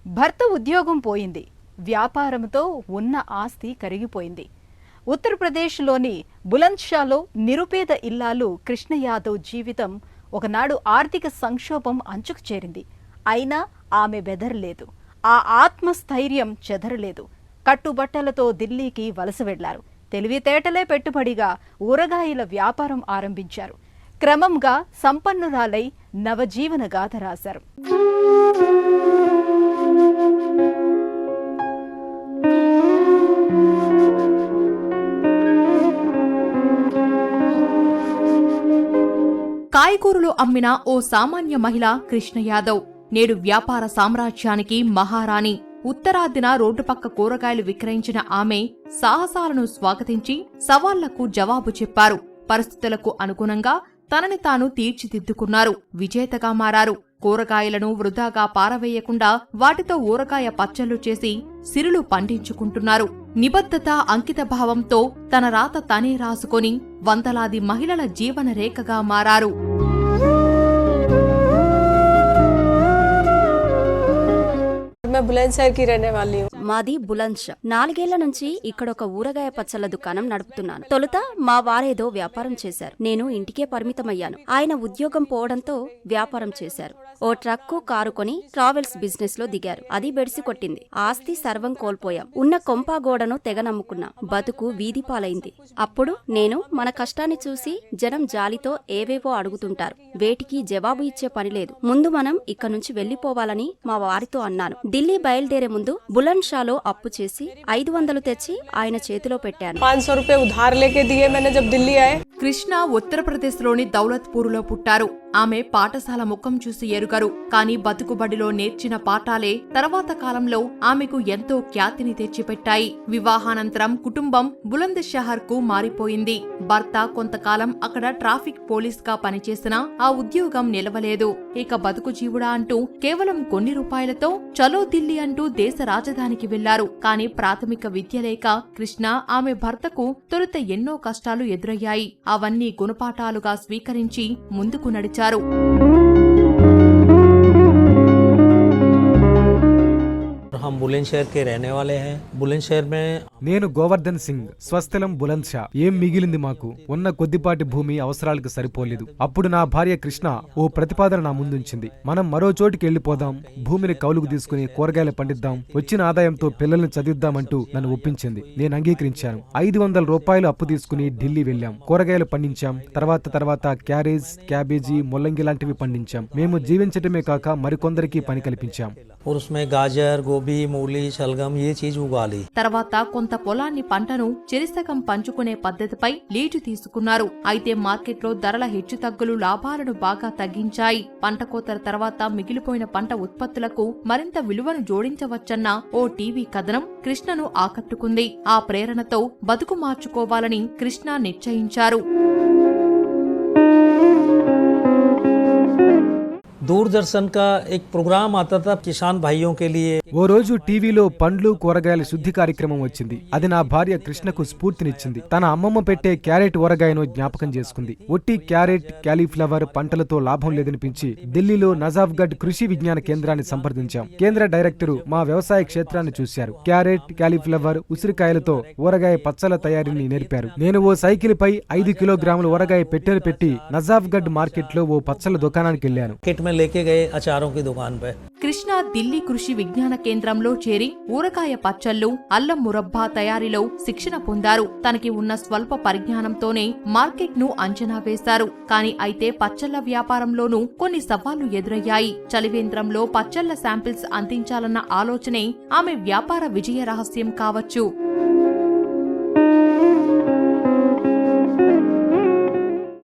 భర్త ఉద్యోగం పోయింది, వ్యాపారంతో ఉన్న ఆస్తి కరిగిపోయింది. ఉత్తరప్రదేశ్లోని బులంద్షాలో నిరుపేద ఇల్లాలు కృష్ణ యాదవ్ జీవితం ఒకనాడు ఆర్థిక సంక్షోభం అంచుకు చేరింది. అయినా ఆమె బెదరలేదు, ఆ ఆత్మస్థైర్యం చెదరలేదు. కట్టుబట్టలతో ఢిల్లీకి వలస వెళ్లారు. తెలివితేటలే పెట్టుబడిగా ఊరగాయల వ్యాపారం ఆరంభించారు. క్రమంగా సంపన్నురాలై నవజీవన గాథ రాశారు. కాయగూరలు అమ్మిన ఓ సామాన్య మహిళ కృష్ణ యాదవ్ నేడు వ్యాపార సామ్రాజ్యానికి మహారాణి. ఉత్తరాదిన రోడ్డు పక్క కూరగాయలు విక్రయించిన ఆమె సాహసాలను స్వాగతించి సవాళ్లకు జవాబు చెప్పారు. పరిస్థితులకు అనుగుణంగా తనని తాను తీర్చిదిద్దుకున్నారు, విజేతగా మారారు. కూరగాయలను వృధాగా పారవేయకుండా వాటితో ఊరగాయ పచ్చళ్లు చేసి సిరులు పండించుకుంటున్నారు. నిబద్ధత, అంకితభావంతో తన రాత తనే రాసుకొని వందలాది మహిళల జీవన రేఖగా మారారు. మాది బులంద్షా. 4 ఏళ్ల నుంచి ఇక్కడ ఒక ఊరగాయ పచ్చళ్ల దుకాణం నడుపుతున్నాను. తొలుత మా వారేదో వ్యాపారం చేశారు, నేను ఇంటికే పరిమితమయ్యాను. ఆయన ఉద్యోగం పోవడంతో వ్యాపారం చేశారు. ఓ ట్రక్కు, కారు కొని ట్రావెల్స్ బిజినెస్ లో దిగారు. అది బెడిసి కొట్టింది. ఆస్తి సర్వం కోల్పోయాం. ఉన్న కొంపాగోడను తెగ నమ్ముకున్నాం. బతుకు వీధి పాలైంది. అప్పుడు నేను మన కష్టాన్ని చూసి జనం జాలితో ఏవేవో అడుగుతుంటారు. వేటికి జవాబు ఇచ్చే పని లేదు. ముందు మనం ఇక్కడ నుంచి వెళ్లిపోవాలని మా వారితో అన్నాను. ఢిల్లీ బయలుదేరే ముందు బులంద్షాలో అప్పు చేసి 500 తెచ్చి ఆయన చేతిలో పెట్టాను. 500 रुपए उधार लेके दिए मैंने जब दिल्ली आए. కృష్ణ ఉత్తరప్రదేశ్లోని దౌలత్పూర్లో పుట్టారు. ఆమె పాఠశాల ముఖం చూసి ఎరుగరు. కాని బతుకుబడిలో నేర్చిన పాఠాలే తర్వాత కాలంలో ఆమెకు ఎంతో ఖ్యాతిని తెచ్చిపెట్టాయి. వివాహానంతరం కుటుంబం బులంద్షహర్ కు మారిపోయింది. భర్త కొంతకాలం అక్కడ ట్రాఫిక్ పోలీస్ గా పనిచేసినా ఆ ఉద్యోగం నిలవలేదు. ఇక బతుకు జీవుడా అంటూ కేవలం కొన్ని రూపాయలతో చలో ఢిల్లీ అంటూ దేశ రాజధానికి వెళ్లారు. కాని ప్రాథమిక విద్య లేక కృష్ణ, ఆమె భర్తకు తొలుత ఎన్నో కష్టాలు ఎదురయ్యాయి. అవన్నీ గుణపాఠాలుగా స్వీకరించి ముందుకు నడిచారు. हम बुलंदशहर के रहने वाले हैं. बुलंदशहर में నేను గోవర్ధన్ సింగ్. స్వస్థలం బులంద్షా. ఏం మిగిలింది మాకు? ఉన్న కొద్దిపాటి భూమి అవసరాలకు సరిపోలేదు. అప్పుడు నా భార్య కృష్ణ ఓ ప్రతిపాదన నా ముందుంచింది. మనం మరో చోటికి వెళ్లిపోదాం, భూమిని కౌలుకు తీసుకుని కూరగాయలు పండిద్దాం, వచ్చిన ఆదాయంతో పిల్లల్ని చదివిద్దామంటూ నన్ను ఒప్పించింది. నేను అంగీకరించాను. 500 రూపాయలు అప్పు తీసుకుని ఢిల్లీ వెళ్లాం. కూరగాయలు పండించాం. తర్వాత క్యారేజ్, క్యాబేజీ, ముల్లంగి లాంటివి పండించాం. మేము జీవించటమే కాక మరికొందరికి పని కల్పించాం. और उसमें गाजर, गोभी, मूली, शलगम ये चीज उगा ली. తర్వాత కొంత పొలాన్ని పంటను చెరిసగం పంచుకునే పద్ధతిపై లీజు తీసుకున్నారు. అయితే మార్కెట్లో ధరల హెచ్చుతగ్గులు లాభాలను బాగా తగ్గించాయి. పంట కోతల తర్వాత మిగిలిపోయిన పంట ఉత్పత్తులకు మరింత విలువను జోడించవచ్చన్న ఓ టీవీ కథనం కృష్ణను ఆకట్టుకుంది. ఆ ప్రేరణతో బతుకు మార్చుకోవాలని కృష్ణ నిశ్చయించారు. दूरदर्शन का एक प्रोग्राम आता था किसान भाइयों के लिए. ఓ రోజు టీవీలో పండ్లు కూరగాయల శుద్ధి కార్యక్రమం వచ్చింది. అది నా భార్య కృష్ణకు స్ఫూర్తినిచ్చింది. తన అమ్మమ్మ పెట్టే క్యారెట్ ఊరగాయను జ్ఞాపకం చేసుకుంది. ఒట్టి క్యారెట్, క్యాలీఫ్లవర్ పంటలతో లాభం లేదనిపించి ఢిల్లీలో నజాఫ్గఢ్ కృషి విజ్ఞాన కేంద్రాన్ని సంప్రదించాం. కేంద్ర డైరెక్టరు మా వ్యవసాయ క్షేత్రాన్ని చూశారు. క్యారెట్, క్యాలీఫ్లవర్, ఉసిరికాయలతో ఊరగాయ పచ్చల తయారీని నేర్పారు. నేను ఓ సైకిల్ పై 5 కిలోగ్రాముల ఊరగాయ పెట్టెలు పెట్టి నజాఫ్గఢ్ మార్కెట్ లో ఓ పచ్చల దుకాణానికి వెళ్లాను. लेके गए अचारों की दुकान पे. కృష్ణ ఢిల్లీ కృషి విజ్ఞాన కేంద్రంలో చేరి ఊరగాయ పచ్చళ్లు, అల్లం మురబ్బా తయారీలో శిక్షణ పొందారు. తనకి ఉన్న స్వల్ప పరిజ్ఞానంతోనే మార్కెట్ ను అంచనా వేశారు. కాని అయితే పచ్చళ్ల వ్యాపారంలోనూ కొన్ని సవాళ్లు ఎదురయ్యాయి. చలివేంద్రంలో పచ్చళ్ల శాంపిల్స్ అందించాలన్న ఆలోచనే ఆమె వ్యాపార విజయ రహస్యం కావచ్చు.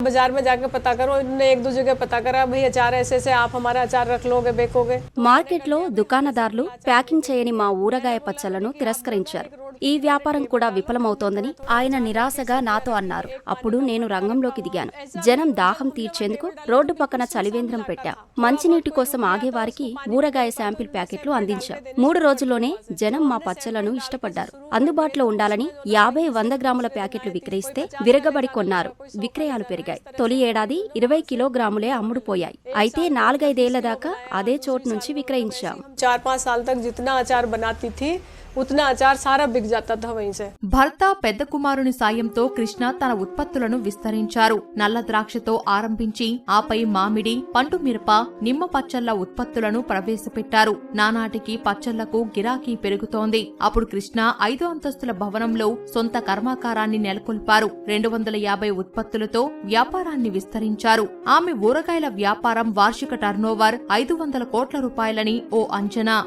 बाजार में जाके पता करो. इन्होंने 1-2 जगह पता करा, भाई अचार ऐसे से आप हमारा अचार रख लोगे, बेकोगे. మార్కెట్లో దుకాణదారులు ప్యాకింగ్ చేయని మా ఊరగాయ పచ్చళ్లను తిరస్కరించారు. ఈ వ్యాపారం కూడా విఫలమవుతోందని ఆయన నిరాశగా నాతో అన్నారు. అప్పుడు నేను రంగంలోకి దిగాను. జనం దాహం తీర్చేందుకు రోడ్డు పక్కన చలివేంద్రం పెట్టాం. మంచినీటి కోసం ఆగేవారికి ఊరగాయ శాంపిల్ ప్యాకెట్లు అందించాం. 3 రోజుల్లోనే జనం మా పచ్చళ్లను ఇష్టపడ్డారు. అందుబాటులో ఉండాలని 50-100 గ్రాముల ప్యాకెట్లు విక్రయిస్తే విరగబడి కొన్నారు. విక్రయాలు పెరిగాయి. తొలి ఏడాది 20 కిలోగ్రాములే అమ్ముడుపోయాయి. అయితే 4-5 ఏళ్ల దాకా అదే చోటు నుంచి విక్రయించాం. 4-5 साल तक जितना अचार बनाती थी उतना अचार सारा बिक जाता था वहीं से. భర్త పెద్ద కుమారుని సాయంతో కృష్ణ తన ఉత్పత్తులను విస్తరించారు. నల్ల ద్రాక్షతో ఆరంభించి ఆపై మామిడి, పండు మిరప, నిమ్మ పచ్చళ్ల ఉత్పత్తులను ప్రవేశపెట్టారు. నానాటికి పచ్చళ్లకు గిరాకీ పెరుగుతోంది. అప్పుడు కృష్ణ 5 అంతస్తుల భవనంలో సొంత కర్మాగారాన్ని నెలకొల్పారు. 250 ఉత్పత్తులతో వ్యాపారాన్ని విస్తరించారు. ఆమె ఊరగాయల వ్యాపారం వార్షిక టర్నోవర్ 500 కోట్ల రూపాయలని ఓ అంచనా.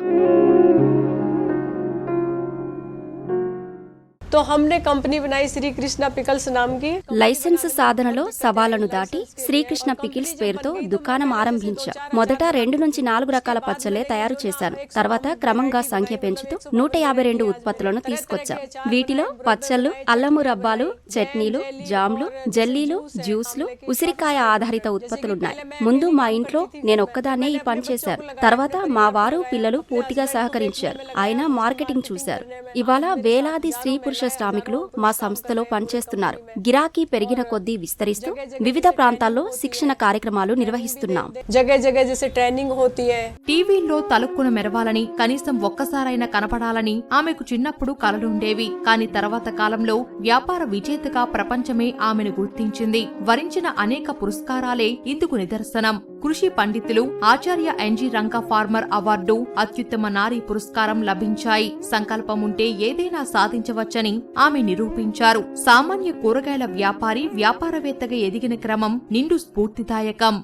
तो हमने कंपनी बनाई श्री कृष्णा पिकल्स नाम की. లైసెన్స్ సాధనలో సవాళ్లను దాటి శ్రీకృష్ణ పికిల్స్ పేరుతో దుకాణం ఆరంభించా. మొదట 2 నుంచి 4 రకాల పచ్చళ్లే తయారు చేశాను. తర్వాత క్రమంగా సంఖ్య పెంచుతూ 152 ఉత్పత్తులను తీసుకొచ్చాం. వీటిలో పచ్చళ్లు, అల్లము రబ్బాలు, చట్నీలు, జామ్లు, జెల్లీలు, జ్యూస్లు, ఉసిరికాయ ఆధారిత ఉత్పత్తులున్నాయి. ముందు మా ఇంట్లో నేనొక్కదాన్నే ఈ పని చేశాను. తర్వాత మా వారు, పిల్లలు పూర్తిగా సహకరించారు. ఆయన మార్కెటింగ్ చూశారు. ఇవాళ వేలాది స్త్రీ పురుష శ్రామికులు మా సంస్థలో పనిచేస్తున్నారు. గిరాకీ పెరిగిన కొద్దీ విస్తరిస్తూ వివిధ ప్రాంతాల్లో శిక్షణ కార్యక్రమాలు నిర్వహిస్తున్నాం. जगह जगह जैसे ट्रेनिंग होती है. టీవీల్లో తలుక్కున మెరవాలని, కనీసం ఒక్కసారైనా కనపడాలని ఆమెకు చిన్నప్పుడు కలలుండేవి. కాని తర్వాత కాలంలో వ్యాపార విజేతగా ప్రపంచమే ఆమెను గుర్తించింది. వరించిన అనేక పురస్కారాలే ఇందుకు నిదర్శనం. కృషి పండితులు ఆచార్య ఎన్జీ రంగా ఫార్మర్ అవార్డు, అత్యుత్తమ నారీ పురస్కారం లభించాయి. సంకల్పముంటే ఏదైనా సాధించవచ్చని ఆమె నిరూపించారు. సామాన్య కూరగాయల వ్యాపారి వ్యాపారవేత్తగా ఎదిగిన క్రమం నిండు స్ఫూర్తిదాయకం.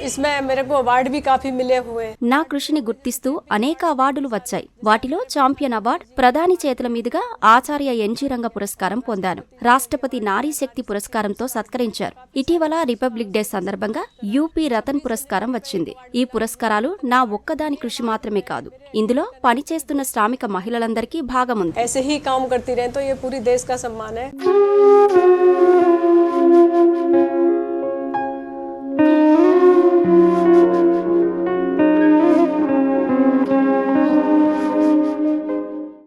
इसमें मेरे को अवार्ड भी काफी मिले हुए. నా కృషిని గుర్తిస్తూ అనేక అవార్డులు వచ్చాయి. వాటిలో ఛాంపియన్ అవార్డు, ప్రధాని చేతుల మీదుగా ఆచార్య ఎన్జీ రంగ పురస్కారం పొందాను. రాష్ట్రపతి నారీ శక్తి పురస్కారంతో సత్కరించారు. ఇటీవల రిపబ్లిక్ డే సందర్భంగా యూపీ రతన్ పురస్కారం వచ్చింది. ఈ పురస్కారాలు నా ఒక్కదాని కృషి మాత్రమే కాదు, ఇందులో పనిచేస్తున్న శ్రామిక మహిళలందరికీ భాగముంది. ऐसे ही काम करती रहे तो ये पूरी देश का सम्मान है.